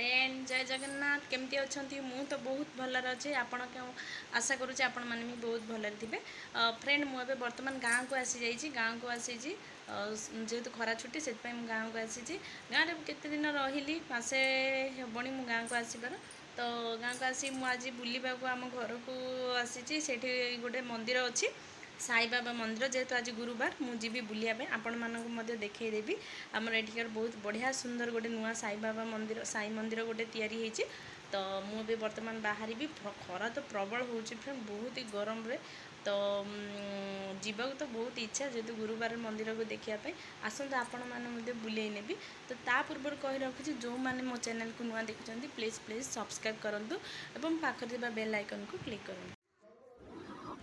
Friend जय जगन्नाथ केमती अच्छा मु तो बहुत भलर अच्छे आपण आशा करुँचे आपण मैंने भी बहुत भलर थे। फ्रेंड मुझे बर्तमान गाँव को आसी जाइए गाँव को आसी जेहेतु खरा छुट्टी से गाँव को आसी गाँव में केते दिन रही मसे हेबणी मु गाँव को आसबार तो गाँव को आसी मुझे बुलवा आम घर को आसी से गोटे मंदिर अच्छी साई बाबा मंदिर जेहेतु आज गुरुवार मुझे बुलाया आपण मानक देखदेवी आमर एठिकार बहुत बढ़िया सुंदर गोटे नुआ साई बाबा मंदिर साई मंदिर गोटे तैयारी होती तो मुझे बर्तमान बाहरी भी खरा तो प्रबल हो फ्रेंड बहुत ही गरम रे तो जीवाक तो बहुत इच्छा जेहेतु गुरुवार मंदिर को देखापी आसतु आपण मैंने बुले नेबी तो ता पूर्व कही रखुच्छी जो मैंने मो चैनल को नुआ देखुं प्लीज प्लीज सब्सक्राइब करूँ और पाखे बेल आइकन को क्लिक करूँ।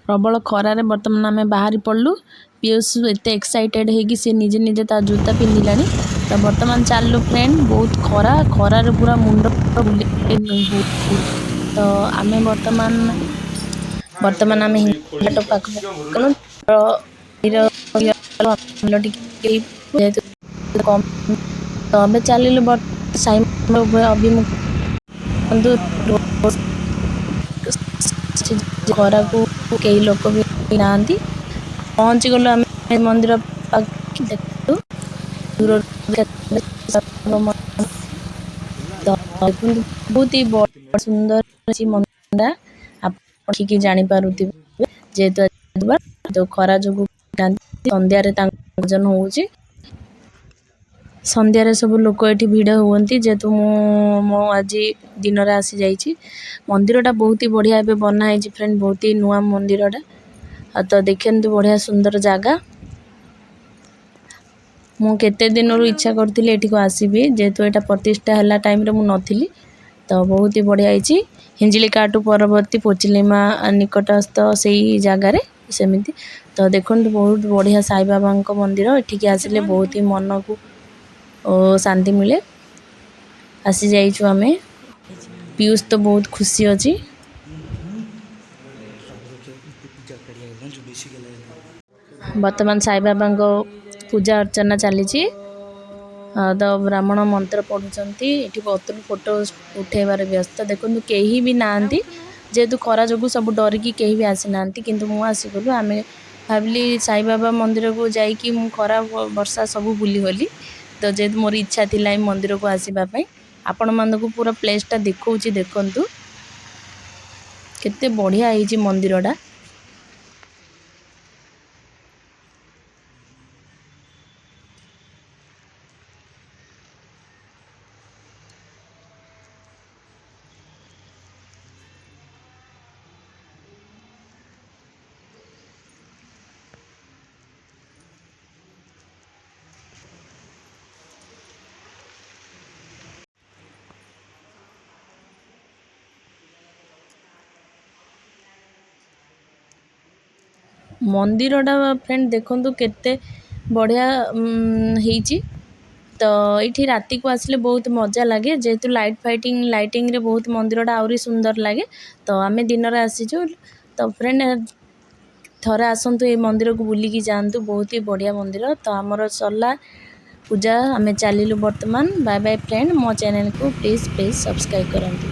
प्रबल खरारे बर्तमान आम बाहरी पड़लु पीयूष एत एक्साइटेड है कि सी निजे निजे ता जूता पिंधिला तो बर्तमान चलु फ्रेंड बहुत खरा खरारे पूरा मुंड तो आम बर्तमान आम पाख तो अबे चलू साई अभिमुख खरा को कई लोक भी ना पहुँची गलु आम मंदिर देखु दूर बहुत ही बड़ सुंदर मंदिर आप जापर जेहेतु तो खरा जो संध्यारे भजन हो संध्यारे सब लोक ये भिड़ हुंती जेहेतु मो आज दिन रे आसी जाइए मंदिरटा बहुत ही बढ़िया बनाई फ्रेंड बहुत ही नुआ मंदिरटा तो देखते तो बढ़िया सुंदर जगह मु केते दिन इच्छा करती एठी को आसबि जेहेतु यहाँ प्रतिष्ठा है टाइम रे मु नथिली तो बहुत ही बढ़िया होती हिंजिलिकाटू परवर्ती पोचिलिमा निकटस्थ से ही जगार सेमती तो देखो बहुत बढ़िया साई बाबा मंदिर एठिकी आसिले बहुत ही मन को शांति मिले आसी जाइछु आमे पीयूष तो बहुत खुशी अच्छी वर्तमान साई बाबा पूजा अर्चना चली तो ब्राह्मण मंत्र पढ़ुंट ये फोटो उठेबार व्यस्त देखो कहीं भी ना जेहेतु खरा जो सब डरिकी कहीं भी आसी ना कि मुझे आम भाविली साई बाबा मंदिर को जाकि खरा वर्षा सब बुलीगली तो जेहेतु मोर इच्छा थी मंदिर को आसवाई आपण मानक पूरा प्लेसटा देखा देखु केते बढ़िया होती मंदिरटा मंदिरटा फ्रेंड देखु केते बढ़िया होती तो ये राति को आसले बहुत मजा लगे जेहेतु लाइटिंग रे बहुत मंदिरटा आहरी सुंदर लगे तो आम दिन में आसीचु तो फ्रेंड थरे आसतु ये मंदिर को बुलिकी जातु बहुत ही बढ़िया मंदिर तो आमर सरला पूजा आम चलू वर्तमान बाय बाय फ्रेंड मो चैनल को प्लीज सब्सक्राइब करूँ।